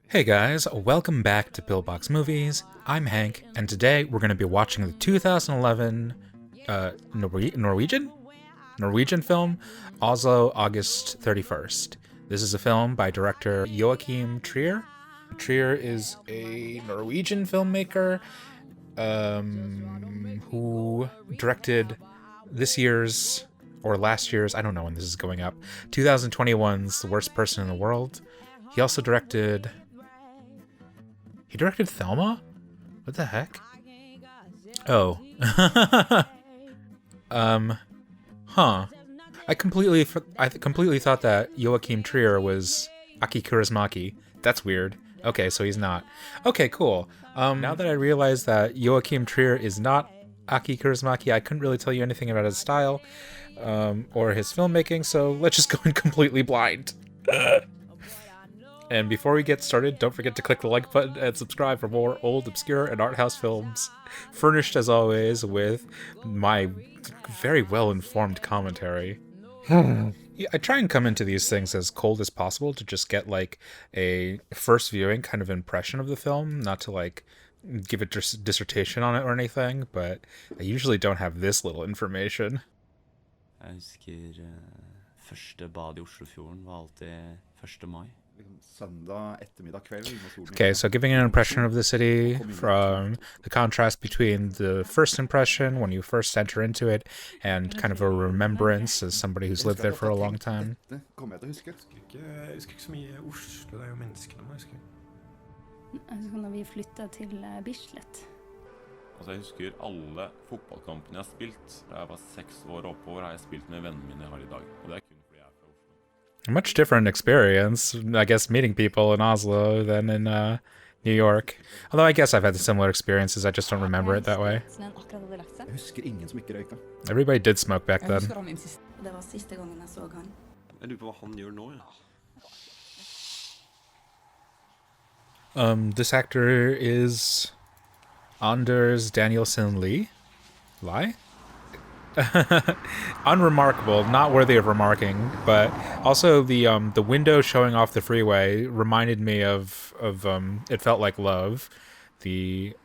Hey guys, welcome back to Pillbox Movies. I'm Hank, and today we're going to be watching the 2011 Norwegian film, Oslo, August 31st. This is a film by director Joachim Trier. Trier is a Norwegian filmmaker who directed this year's, or last year's, I don't know when this is going up, 2021's The Worst Person in the World. He also directed... He directed Thelma? What the heck? Oh. Huh. I completely thought that Joachim Trier was Aki Kaurismäki. That's weird. Okay, so he's not. Okay, cool. Now that I realize that Joachim Trier is not Aki Kaurismäki, I couldn't really tell you anything about his style or his filmmaking, so let's just go in completely blind. And before we get started, don't forget to click the like button and subscribe for more old, obscure, and art house films, furnished as always with my very well-informed commentary. Yeah, I try and come into these things as cold as possible to just get like a first viewing kind of impression of the film, not to like give a dissertation on it or anything, but I usually don't have this little information. Jeg husker første bad I Oslofjorden var alltid 1. mai. Okay, so giving an impression of the city from the contrast between the first impression when you first enter into it and kind of a remembrance as somebody who's lived there for a long time. Jeg husker ikke så mye Oslo, det jo menneskene man husker. Altså når vi flyttet til Bislett. Altså jeg husker alle fotballkampene jeg har spilt. Da jeg var 6 år oppover har jeg spilt med vennene mine jeg har I dag. Og det kun fordi jeg fra Oslo. A much different experience, I guess, meeting people in Oslo than in New York. Although I guess I've had similar experiences, I just don't remember it that way. Jeg husker ingen som ikke røyka. Everybody did smoke back then. Det var siste gangen jeg så han. Jeg lurer på hva han gjør nå, ja. This actor is Anders Danielsen Lie? Unremarkable, not worthy of remarking, but also the window showing off the freeway reminded me of It Felt Like Love, the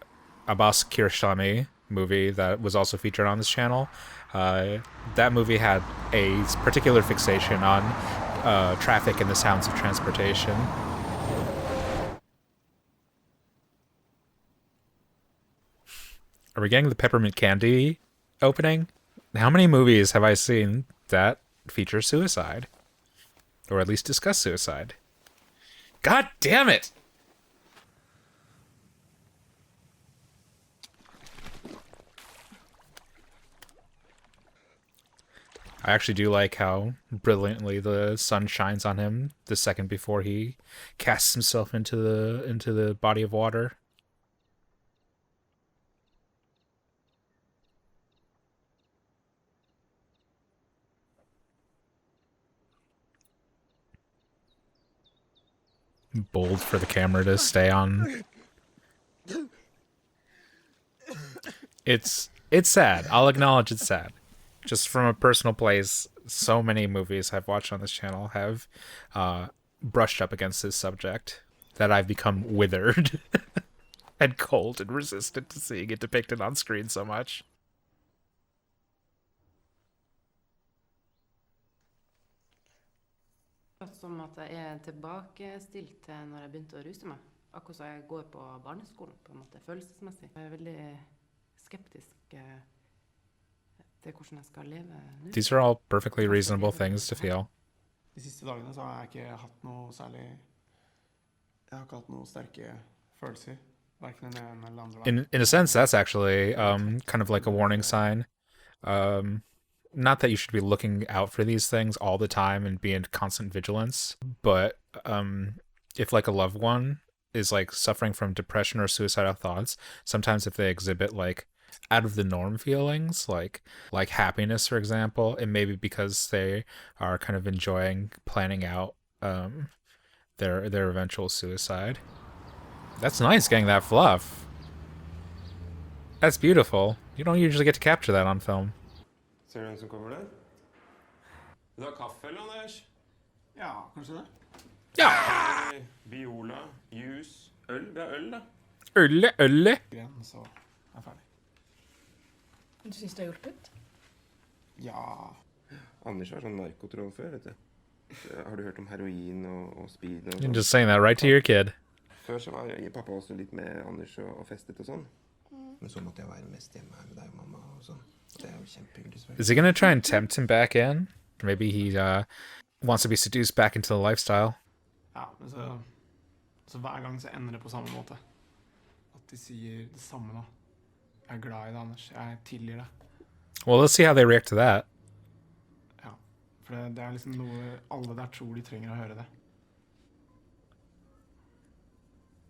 Abbas Kiarostami movie that was also featured on this channel. That movie had a particular fixation on traffic and the sounds of transportation. Are we getting the peppermint candy opening? How many movies have I seen that feature suicide? Or at least discuss suicide? God damn it! I actually do like how brilliantly the sun shines on him the second before he casts himself into the body of water. Bold for the camera to stay on. It's sad. I'll acknowledge it's sad. Just from a personal place, so many movies I've watched on this channel have brushed up against this subject that I've become withered and cold and resistant to seeing it depicted on screen so much. Som at jeg tilbakestilt til når jeg begynte å ruse meg. Akkurat så jeg går på barneskolen, på en måte, følelsesmessig. Jeg veldig skeptisk til hvordan jeg skal leve nå. These are all perfectly reasonable things to feel. De siste dagene så har jeg ikke hatt noe særlig... Jeg har ikke hatt noe sterke følelser. Hverken den ene eller andre veien. In a sense, that's actually kind of like a warning sign. Not that you should be looking out for these things all the time and be in constant vigilance, but if like a loved one is like suffering from depression or suicidal thoughts, sometimes if they exhibit like out of the norm feelings, like happiness, for example, it may be because they are kind of enjoying planning out their eventual suicide. That's nice, getting that fluff. That's beautiful. You don't usually get to capture that on film. Ser du hvem som kommer der? Vil du ha kaffe, eller, Anders? Ja, kanskje det. Biola, juice, øl. Vi har øl, da. Ølle. Gren, så er jeg ferdig. Du syns det har hjulpet? Ja. Anders var sånn narkotroll før, vet du. Har du hørt om heroin og speed og You're sånn? just saying that right to your kid. Før så var pappa også litt med Anders og festet og sånn. Men så måtte jeg være mest hjemme her med deg og mamma og sånn. Det er jo kjempehyggelig. Is he gonna try and tempt him back in? Maybe he wants to be seduced back into the lifestyle. Ja, men så hver gang så ender det på samme måte. At de sier det samme da. Jeg er glad i deg, Anders. Jeg tilgir deg. Well, let's see how they react to that. Ja, for det er liksom noe alle der tror de trenger å høre det.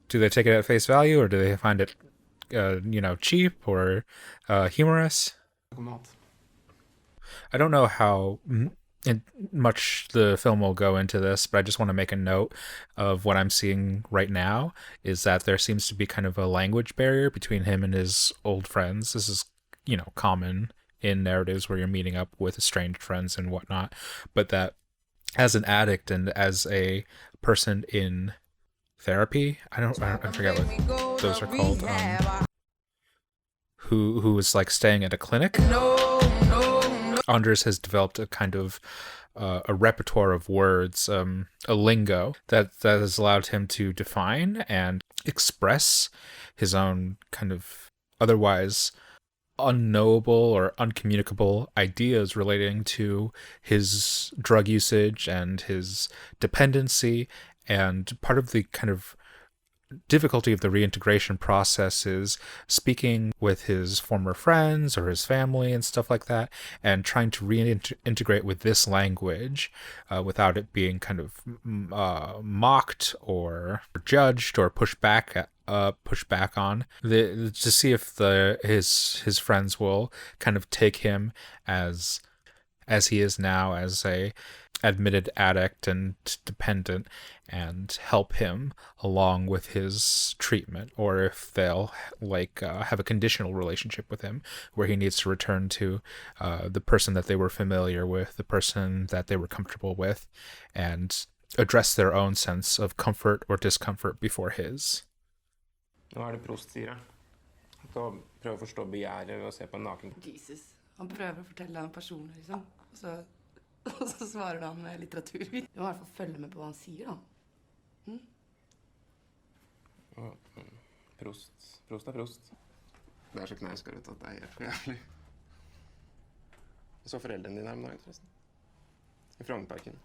Do they take it at face value, or do they find it, cheap or humorous? I don't know how much the film will go into this, but I just want to make a note of what I'm seeing right now is that there seems to be kind of a language barrier between him and his old friends. This is, common in narratives where you're meeting up with estranged friends and whatnot, but that as an addict and as a person in therapy, I forget what those are called, who is like staying at a clinic. Anders has developed a kind of a repertoire of words, a lingo that has allowed him to define and express his own kind of otherwise unknowable or uncommunicable ideas relating to his drug usage and his dependency. And part of the kind of difficulty of the reintegration process is speaking with his former friends or his family and stuff like that, and trying to reintegrate with this language without it being kind of mocked or judged or pushed back on. To see if his friends will kind of take him as he is now, as a admitted addict and dependent, and help him along with his treatment, or if they'll have a conditional relationship with him where he needs to return to the person that they were familiar with, the person that they were comfortable with, and address their own sense of comfort or discomfort before his. Nå det Prost sier, da. Prøve å forstå begjæret ved å se på en naken. Jesus. Han prøver å fortelle deg en person, liksom. Og så svarer han med litteratur. Du må I hvert fall følge med på hva han sier, da. Prost. Prost er prost. Det så knallskarret at det helt jævlig. Jeg så foreldrene dine her om dagen, forresten. I Frognerparken.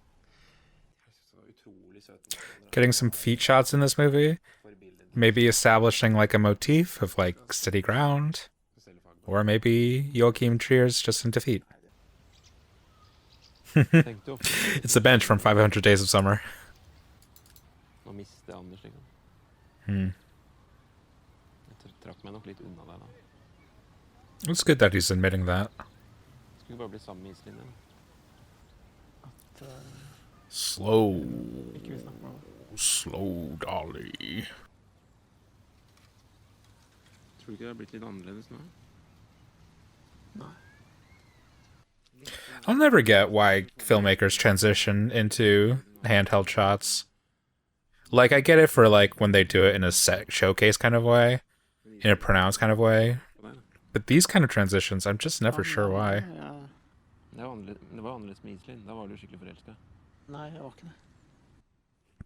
Så utrolig søte. Getting some feet shots in this movie, maybe establishing like a motif of like steady ground, or maybe Joachim Trier's just into feet. It's the bench from 500 Days of Summer. Nå mistet jeg Anders, liksom. Jeg trakk meg nok litt unna deg, da. It's good that he's admitting that. Skulle bare bli sammen med Iselin, Slow, Ikke vi snakker om det. slow, Dolly. Tror du ikke det har blitt litt annerledes nå? I'll never get why filmmakers transition into handheld shots. Like, I get it for like when they do it in a set showcase kind of way, in a pronounced kind of way, but these kind of transitions, I'm just never sure why. Ja. Det var annerledes med Iselin. Da var du skikkelig forelsket. Nei, jeg var ikke det.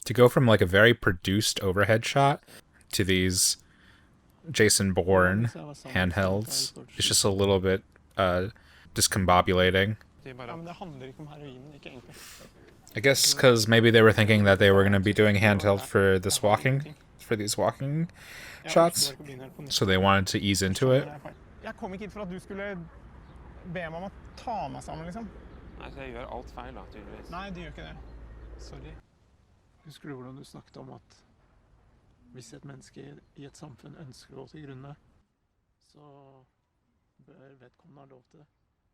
To go from like a very produced overhead shot to these Jason Bourne handhelds, it's just a little bit discombobulating. Ja, men det handler ikke om heroinen, ikke egentlig. I guess because maybe they were thinking that they were going to be doing handheld for these walking shots, so they wanted to ease into it. Jeg kom ikke hit for at du skulle be meg om å ta meg sammen, liksom. Nei, så jeg gjør alt feil, da, tydeligvis. Nei, du gjør ikke det. Sorry. Husker du hvordan du snakket om at hvis et menneske I et samfunn ønsker å gå til grunne, så bør vedkommende ha lov til det.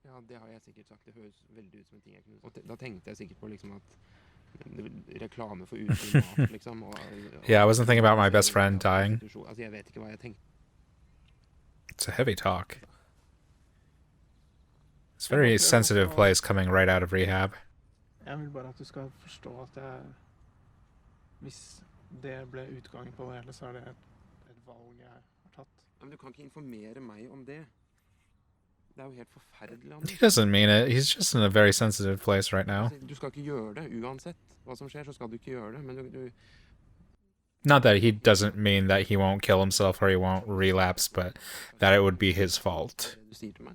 Ja, det har jeg sikkert sagt. Det høres veldig ut som en ting jeg kunne sagt. Og da tenkte jeg sikkert på liksom at reklame for utstyr mat, liksom. Yeah, I wasn't thinking about my best friend dying. Altså, jeg vet ikke hva jeg tenkte. It's a heavy talk. It's a very sensitive place coming right out of rehab. Jeg vil bare at du skal forstå at hvis det ble utgangen på det hele, så det et valg jeg har tatt. Men du kan ikke informere meg om det. Det jo helt forferdelig, Anders. He doesn't mean it. He's just in a very sensitive place right now. Du skal ikke gjøre det, uansett hva som skjer, så skal du ikke gjøre det, men du Not that he doesn't mean that he won't kill himself or he won't relapse, but that it would be his fault. du sier til meg.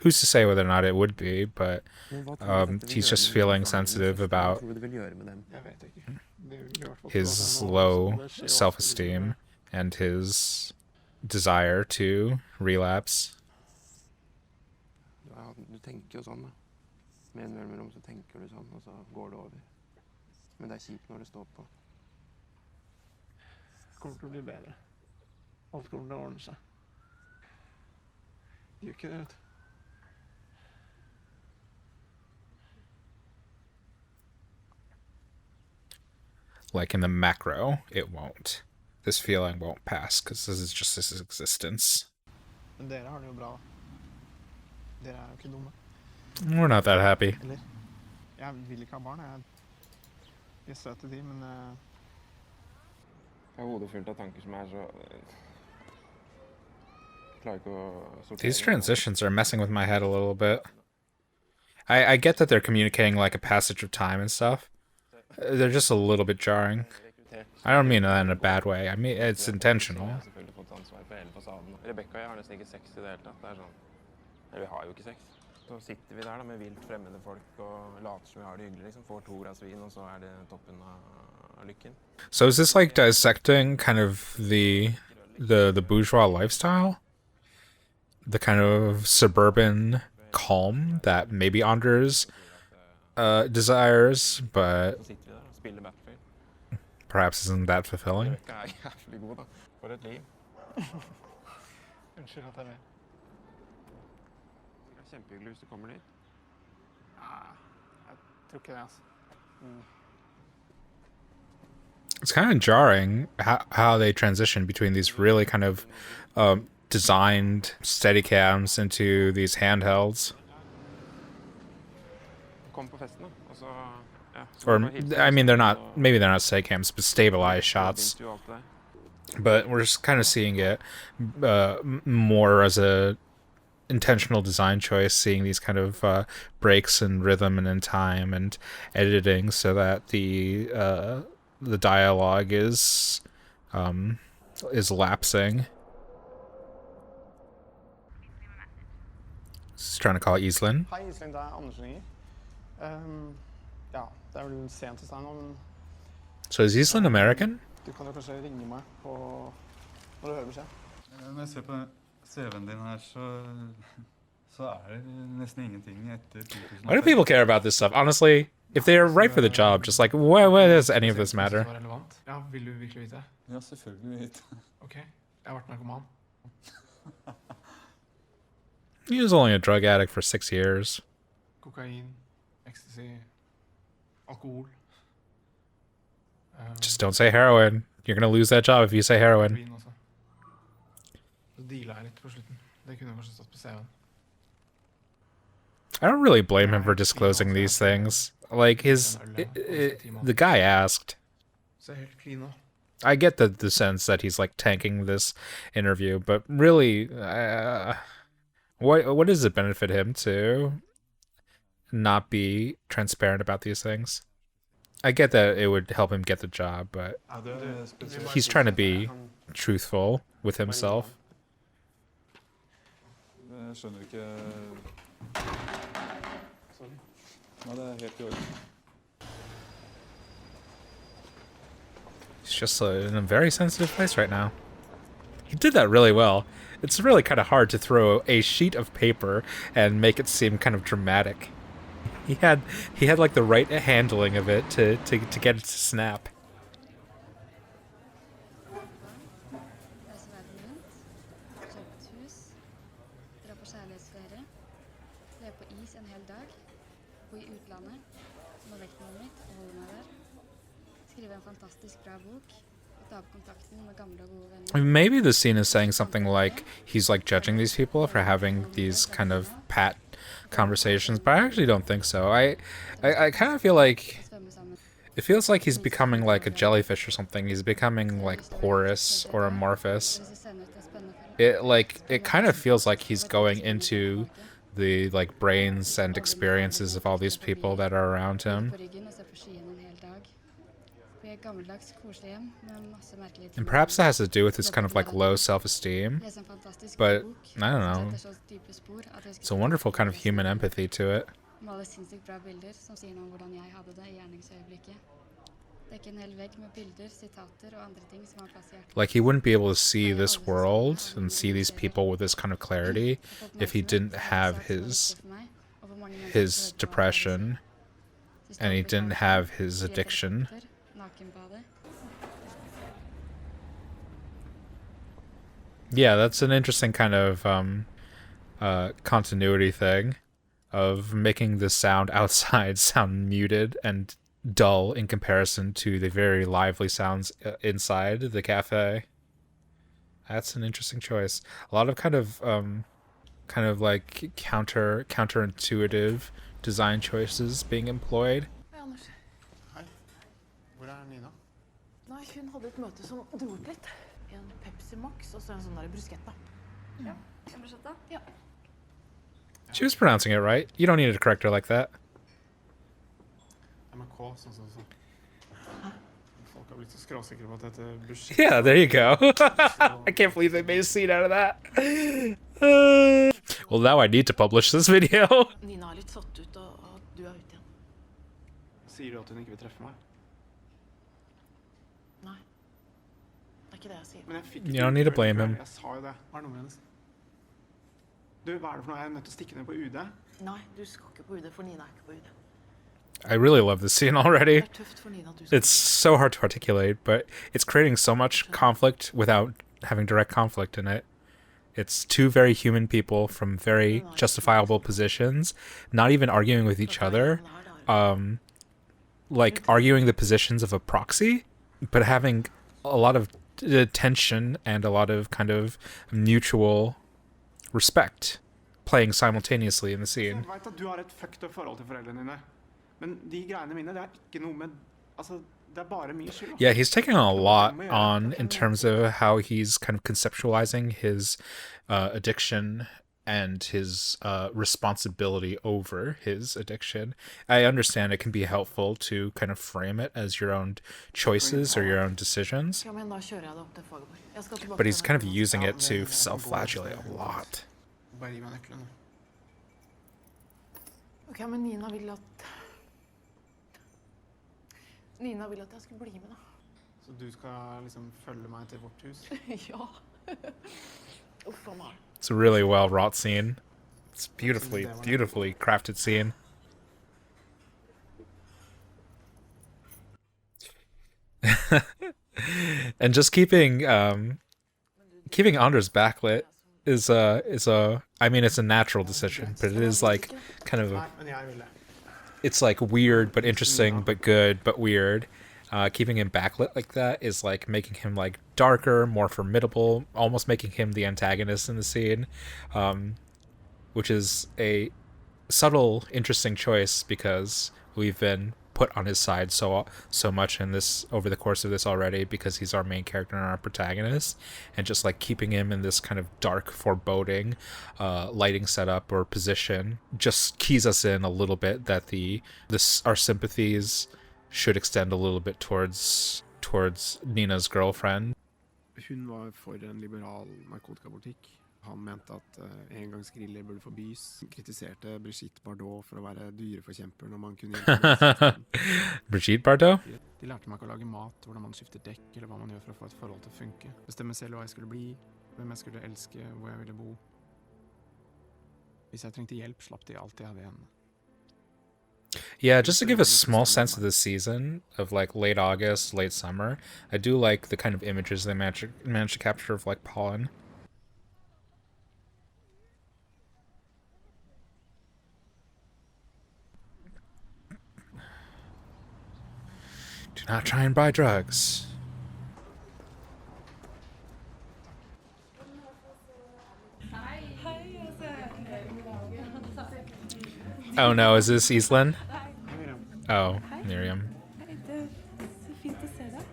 Who's to say whether or not it would be, but Men hva tror du dette vil he's gjøre just med feeling barna dine? sensitive Hva about tror du det vil gjøre med dem? Jeg vet ikke. Det vil i hvert fall his skade noe, low så det skjer jo self-esteem ofte. and his desire to relapse. Ja, du tenker jo sånn, da. Med en mellom så tenker du sånn, og så går det over. Men det kjipt når det står på. Det kommer til å bli bedre. Alt kommer til å ordne seg. Det gjør ikke det, vet du. Like in the macro, it won't. This feeling won't pass because this is just his existence. Men dere har det jo bra. Dere jo ikke dumme. We're not that happy. Eller? Jeg vil ikke ha barn. Jeg søte de, men Jeg har hodet fullt av tanker som så... Klarer ikke å sortere. These transitions are messing with my head a little bit. I get that they're communicating like a passage of time and stuff. They're just a little bit jarring. I don't mean that in a bad way. I mean, it's intentional. Jeg har selvfølgelig fått ansvar for hele fasaden. Rebecca og jeg har nesten ikke sex i det hele tatt. Det sånn... Eller vi har jo ikke sex. Så sitter vi der da med vilt fremmede folk og later som vi har det hyggelig, liksom. Får 2 glass vin, og så det toppen av lykken. So is this like dissecting kind of the bourgeois lifestyle? The kind of suburban calm that maybe Anders desires, but Så sitter vi der og spiller Battlefield. perhaps isn't that fulfilling? Rebecca jævlig god da. For et liv. unnskyld at jeg vet. Det kjempehyggelig hvis du kommer dit. Jeg tror ikke det, altså. It's kind of jarring how they transition between these really kind of designed Steadicams into these handhelds. Kom på festen da, og så... Ja, så Or, bare hilse I mean, og- maybe they're not Steadicams, but stabilized så shots. begynte jo alt det der. But we're just kind of seeing it more as a intentional design choice, seeing these kind of breaks in rhythm and in time and editing so that the dialogue is lapsing. He's trying to call it Iselin. Hei, Iselin, det Anders ringer. Ja, det vel sent hos deg nå, men So is Iselin American? du kan jo kanskje ringe meg på når du hører beskjed. Når jeg ser på CV-en din her, så det nesten ingenting etter 2000. Why do people care about this stuff? Honestly, if they're right for the job, just like, why does any of this matter? Ja, vil du virkelig vite? Ja, selvfølgelig vet. Ok, jeg har vært narkoman. He was only a drug addict for 6 years. Kokain, ecstasy, alkohol. Just don't say heroin. You're gonna lose that job if you say heroin. Vin også. Så dealet jeg litt på slutten. Det kunne kanskje stått på CV-en. I don't really blame him for disclosing these things. Like the guy asked. Så helt clean nå. I get the sense that he's like tanking this interview, but really, what does it benefit him to not be transparent about these things? I get that it would help him get the job, but he's trying to be truthful with himself. Jeg skjønner ikke... Ja, det helt i orden. He's just in a very sensitive place right now. He did that really well. It's really kind of hard to throw a sheet of paper and make it seem kind of dramatic. He had like the right handling of it to get it to snap. Reise verden rundt, kjøpe et hus, dra på kjærlighetsferie, leve på is en hel dag, bo i utlandet, nå vektmålet mitt og holde meg der, skrive en fantastisk bra bok og Maybe the scene is saying something like he's like judging these people for having these kind of pat conversations, but I actually don't think so. I kind of feel like it feels like he's becoming like a jellyfish or something. He's becoming like porous or amorphous. It kind of feels like he's going into the like brains and experiences of all these people that are around him. And perhaps that has to do with his kind of like low self-esteem, but I don't know. It's a wonderful kind of human empathy to it. Like he wouldn't be able to see this world and see these people with this kind of clarity if he didn't have his depression and he didn't have his addiction. Yeah, that's an interesting kind of continuity thing of making the sound outside sound muted and dull in comparison to the very lively sounds inside the cafe. That's an interesting choice. A lot of kind of like counterintuitive design choices being employed. Hei, Anders. Hei. Hvor er Nina? Nei, hun hadde et møte som dro ut litt. En Pepsi Max og så en sånn der bruschetta. Ja, en bruschetta? Ja. She was pronouncing it right. You don't need to correct her like that. Jeg må K, sånn. Folk har blitt så skråsikre på at dette bush... Yeah, there you go. I can't believe they made a scene out of that. Well, now I need to publish this video. Nina er litt satt ut av at du er ute igjen. Sier du at hun ikke vil treffe meg? Nei. Det er ikke det jeg sier. Men jeg fikk You don't need to blame him. Jeg sa jo det. Hva er nummeret hennes? Du, hva er det for noe? Jeg er nødt til å stikke ned på UD. Nei, du skal ikke på UD, for Nina er ikke på UD. I really love this scene already. Det er tøft for Nina at du skal... It's so hard to articulate, but it's creating so much conflict without having direct conflict in it. It's two very human people from very justifiable positions, not even arguing with each other, like arguing the positions of a proxy, but having a lot of tension and a lot of kind of mutual respect playing simultaneously in the scene. Jeg vet at du har et fucked up forhold til foreldrene dine, men de greiene mine, det er ikke noe med, altså, det er bare mye skyld. Yeah, he's taking a lot on in terms of how he's kind of conceptualizing his addiction and his responsibility over his addiction. I understand it can be helpful to kind of frame it as your own choices or your own decisions, Ja, men da kjører jeg deg opp til Fagerborg. Jeg skal tilbake but he's til kind of henne. using it to self-flagellate a lot. Bare gi meg nøklene. Ok, men Nina vil at... Nina vil at jeg skal bli med, da. Så du skal liksom følge meg til vårt hus? Ja. Uff, han har. It's a really well wrought scene. It's beautifully crafted scene. And just keeping Anders backlit is I mean, it's a natural decision, but it is like kind of Nei, men jeg vil det. it's like weird but interesting but good but weird. Keeping him backlit like that is like making him like darker, more formidable, almost making him the antagonist in the scene, which is a subtle, interesting choice because we've been put on his side so much in this over the course of this already because he's our main character and our protagonist, and just like keeping him in this kind of dark, foreboding lighting setup or position just keys us in a little bit that our sympathies should extend a little bit towards Nina's girlfriend. Hun var for en liberal narkotikapolitikk. Han mente at engangsgriller burde forbys. Kritiserte Brigitte Bardot for å være dyreforkjemper når man kunne hjelpe. Brigitte Bardot? De lærte meg ikke å lage mat, hvordan man skifter dekk, eller hva man gjør for å få et forhold til å funke. Bestemme selv hva jeg skulle bli, hvem jeg skulle elske, hvor jeg ville bo. Hvis jeg trengte hjelp, slapp de alt jeg hadde igjen. Yeah, just to give a small sense of the season of like late August, late summer, I do like the kind of images they managed to capture of like pollen. Do not try and buy drugs. Oh no, is this Iselin? Miriam. Oh, Miriam. Hei, det er så fint å se deg.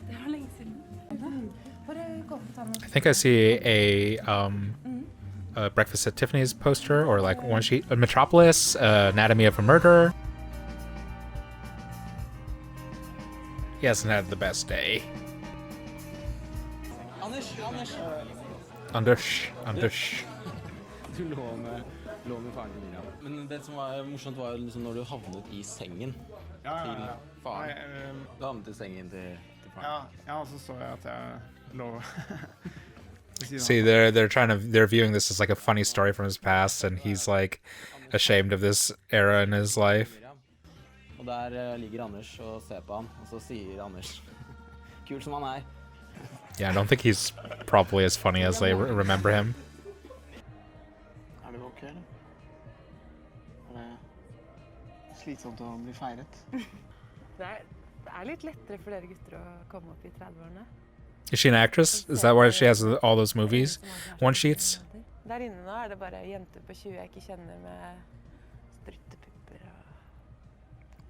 Det var lenge siden. Bare gå opp og ta noe. I think I see a Breakfast at Tiffany's poster or like one sheet. Metropolis, Anatomy of a Murder. He hasn't had the best day. Anders. Du lå med faren til Miriam. Men det som var morsomt var jo liksom når du havnet i sengen til faren. Du havnet i sengen til faren. Ja, så så jeg at jeg lå See, they're viewing this as like a funny story from his past, and he's like ashamed of this era in his life. Og der ligger Anders og ser på han, og så sier Anders kul som han er. Yeah, I don't think he's probably as funny as they remember him. Er du ok, eller? Er det slitsomt å bli feiret? Det er litt lettere for dere gutter å komme opp i 30-årene. Is she an actress? Is that why she has all those movies? One sheets? Der inne nå er det bare jenter på 20 jeg ikke kjenner med struttepupper og...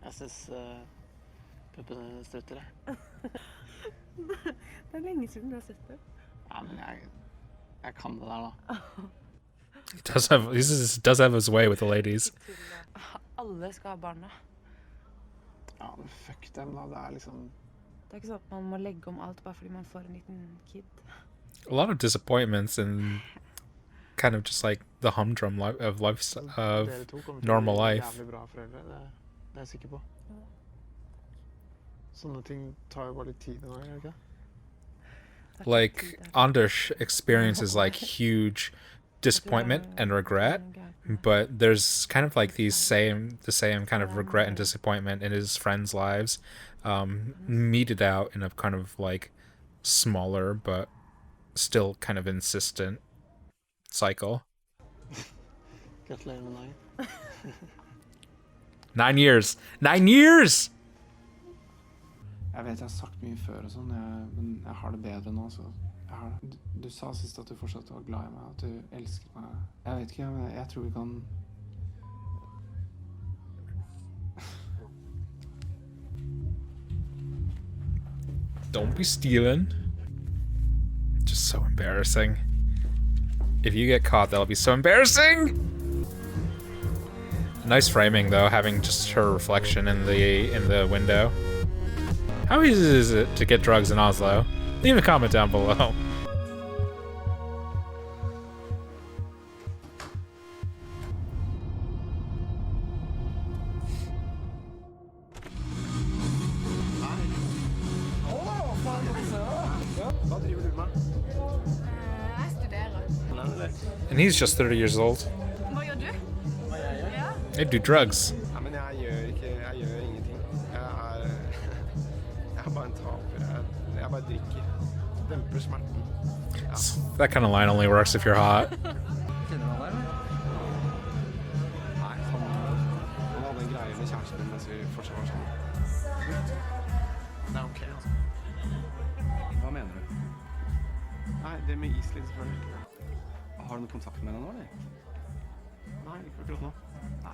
Jeg synes puppene strutter det. Det er lenge siden du har sett det. Ja, men jeg kan det der da. He does have his way with the ladies. Alle skal ha barn da. Ja, men fuck dem da, det er liksom... Det er ikke sånn at man må legge om alt bare fordi man får en liten kid. A lot of disappointments and kind of just like the humdrum of life of Dere to kommer til å normal bli life. jævlig bra foreldre, det er jeg sikker på. Sånne ting tar jo bare litt tid nå, gjør det ikke? Like Anders experiences like huge disappointment and regret, but there's kind of like the same kind of regret and disappointment in his friends' lives, meted out in a kind of like smaller but still kind of insistent cycle. Gratulerer med dagen. 9 years! 9 years! Jeg vet jeg har sagt mye før og sånn, men jeg har det bedre nå, så jeg har det. Du sa sist at du fortsatt var glad i meg, at du elsket meg. Jeg vet ikke, men jeg tror vi kan... Don't be stealing. Just so embarrassing. If you get caught, that'll be so embarrassing! Nice framing though, having just her reflection in the window. How easy is it to get drugs in Oslo? Leave a comment down below. Hva driver du med? Jeg studerer. And he's just 30 years old. Hva gjør du? Ja. They do drugs. Ja, men jeg gjør ingenting. Jeg er bare en taper. Jeg bare drikker. Demper smerten. That kind of line only works if you're hot. Kjenner du han der, eller? Nei, han hadde en greie med kjæresten min mens vi fortsatt var sammen. Det er ok, altså. Hva mener du? Nei, det med Iselin selvfølgelig. Har du noe kontakt med henne nå, eller? Nei, ikke akkurat nå.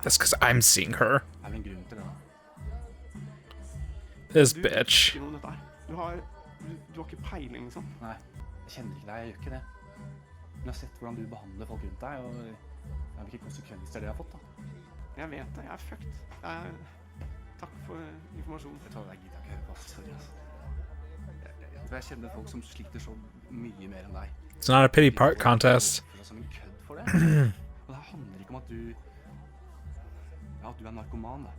That's because I'm seeing her. Er det en grunn til det da? This Du bitch. vet ikke noe om dette her. Du har ikke peiling, liksom. Nei, jeg kjenner ikke deg, jeg gjør ikke det. Men jeg har sett hvordan du behandler folk rundt deg, og det er hvilke konsekvenser det har fått da. Jeg vet det, jeg er fucked. Takk for informasjonen. Jeg tror jeg gidder ikke høre på, sorry altså. Jeg kjenner folk som sliter så mye mer enn deg. It's not a pity part contest. Du er som en kødd for det. Og det handler ikke om at du... Ja, at du er narkoman da.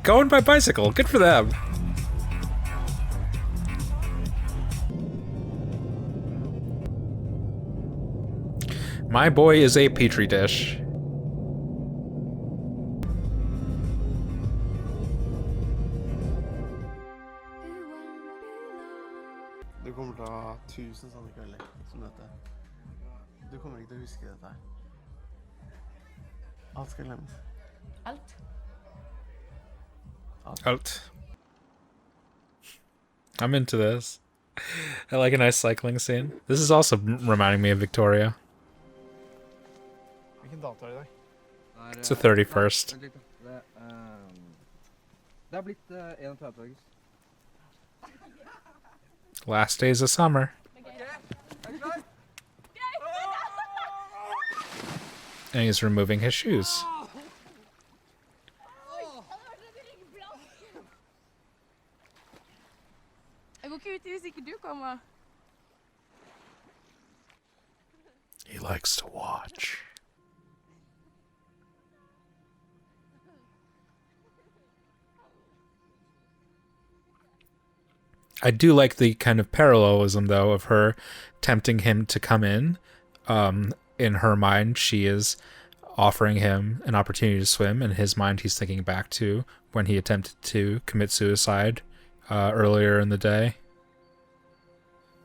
Going by bicycle, good for them. My boy is a petri dish. Du kommer til å ha 1000 sånne kvelder som dette. Du kommer ikke til å huske dette her. Alt skal glemmes. Alt. Out. I'm into this. I like a nice cycling scene. This is also reminding me of Victoria. dato i dag? It's the 31st. Det har blitt 31. august. Last days of summer. And he's removing his shoes. Jeg går ikke ut hvis ikke du kommer. He likes to watch. I do like the kind of parallelism, though, of her tempting him to come in. In her mind, she is offering him an opportunity to swim. In his mind, he's thinking back to when he attempted to commit suicide earlier in the day.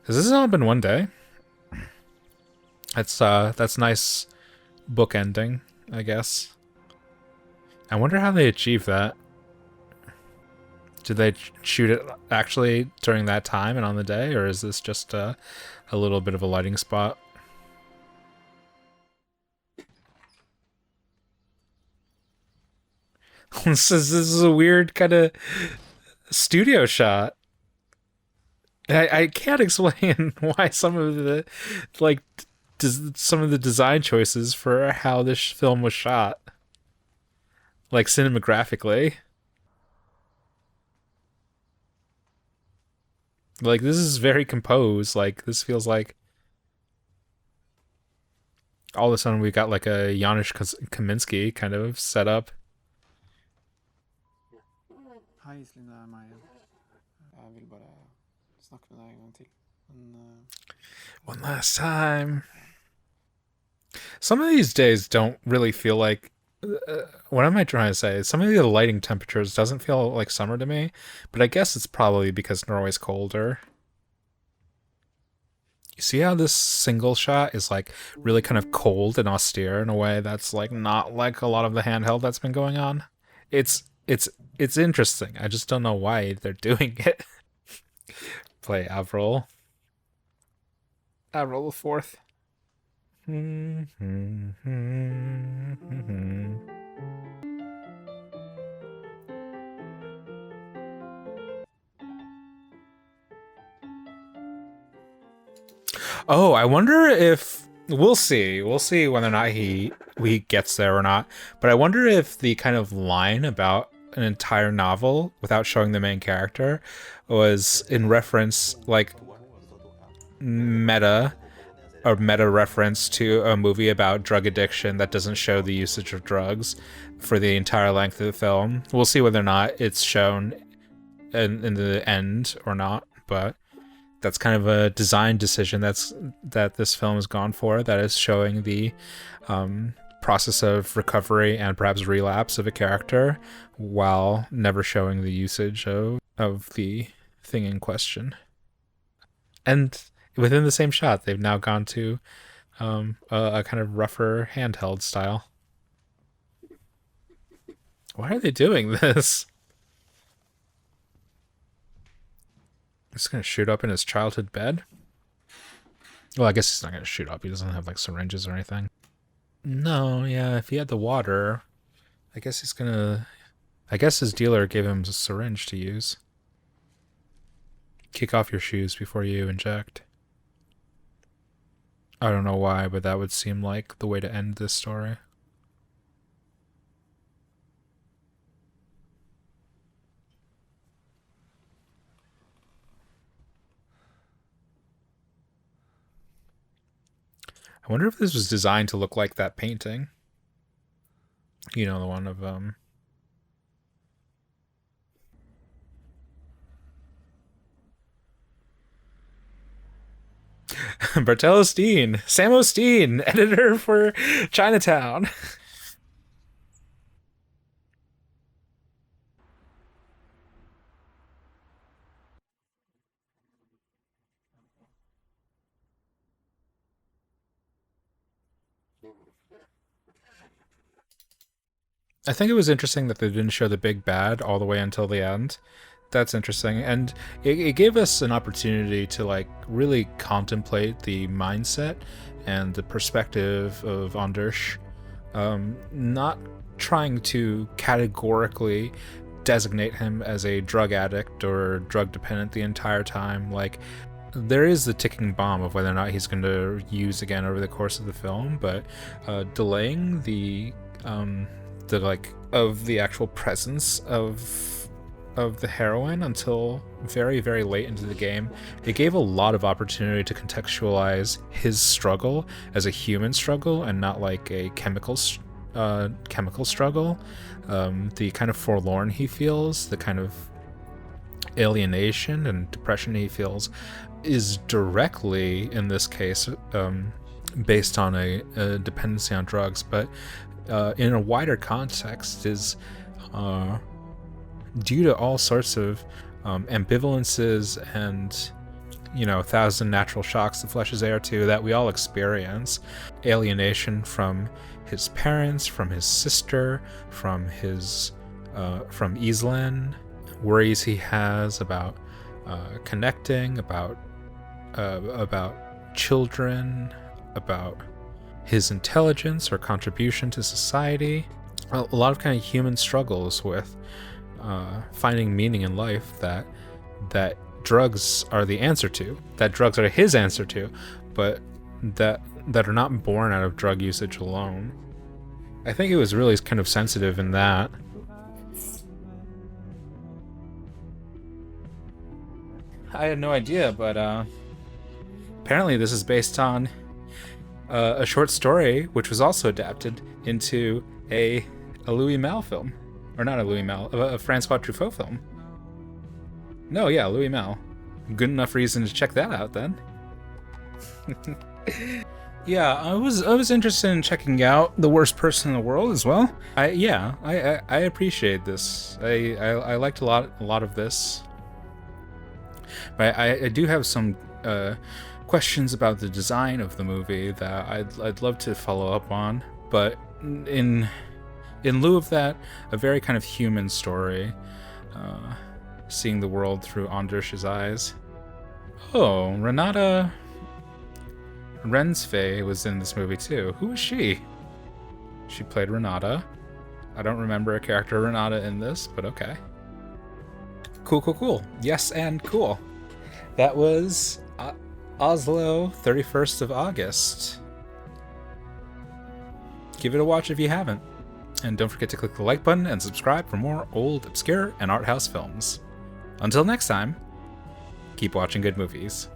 Because this has all been one day. That's nice book ending, I guess. I wonder how they achieve that. Did they shoot it actually during that time and on the day, or is this just a little bit of a lighting spot? This is a weird kind of studio shot. I can't explain why some of the some of the design choices for how this film was shot, like cinematographically. Like, this is very composed. Like, this feels like all of a sudden we got like a Janusz Kaminski kind of setup. Hei, Iselin, det er meg igjen. Jeg vil bare snakke med deg en gang til. Men, One last time. Some of these days don't really feel like... what am I trying to say? Some of the lighting temperatures doesn't feel like summer to me, but I guess it's probably because Norway's colder. You see how this single shot is like really kind of cold and austere in a way that's like not like a lot of the handheld that's been going on? It's interesting. I just don't know why they're doing it. Play Avril. Avril the Fourth. Oh, I wonder if we'll see whether or not he gets there or not. But I wonder if the kind of line about an entire novel without showing the main character was in reference, like meta reference to a movie about drug addiction that doesn't show the usage of drugs for the entire length of the film. We'll see whether or not it's shown in the end or not, but that's kind of a design decision that this film has gone for, that is showing the process of recovery and perhaps relapse of a character while never showing the usage of the thing in question. And within the same shot, they've now gone to a kind of rougher handheld style. Why are they doing this? He's gonna shoot up in his childhood bed? Well, I guess he's not gonna shoot up. He doesn't have like syringes or anything. No, yeah, if he had the water, I guess his dealer gave him a syringe to use. Kick off your shoes before you inject. I don't know why, but that would seem like the way to end this story. I wonder if this was designed to look like that painting. You know, the one of Bartel Osteen, Sam Osteen, editor for Chinatown. I think it was interesting that they didn't show the big bad all the way until the end. That's interesting, and it gave us an opportunity to like really contemplate the mindset and the perspective of Anders not trying to categorically designate him as a drug addict or drug dependent the entire time. Like, there is the ticking bomb of whether or not he's going to use again over the course of the film, but delaying the actual presence of the heroin until very, very late into the game, it gave a lot of opportunity to contextualize his struggle as a human struggle and not like a chemical struggle. The kind of forlorn he feels, the kind of alienation and depression he feels, is directly, in this case, based on a dependency on drugs, but in a wider context is due to all sorts of ambivalences and, you know, 1,000 natural shocks the flesh is heir to that we all experience. Alienation from his parents, from his sister, from Iselin, worries he has about connecting, about children, about his intelligence or contribution to society. A lot of kind of human struggles with finding meaning in life that drugs are the answer to, that drugs are his answer to, but that are not born out of drug usage alone. I think it was really kind of sensitive in that. I had no idea, but apparently this is based on a short story, which was also adapted into a Louis Malle film. Or not a Louis Malle, a Francois Truffaut film. No, yeah, Louis Malle. Good enough reason to check that out then. Yeah, I was interested in checking out The Worst Person in the World as well. I appreciate this. I liked a lot of this. But I do have some questions about the design of the movie that I'd love to follow up on. But in lieu of that, a very kind of human story, seeing the world through Anders's eyes. Oh, Renata Rensfeld was in this movie too. Who was she? She played Renata. I don't remember a character Renata in this, but okay. Cool. Yes, and cool. That was Oslo, 31st of August. Give it a watch if you haven't. And don't forget to click the like button and subscribe for more old, obscure, and art house films. Until next time, keep watching good movies.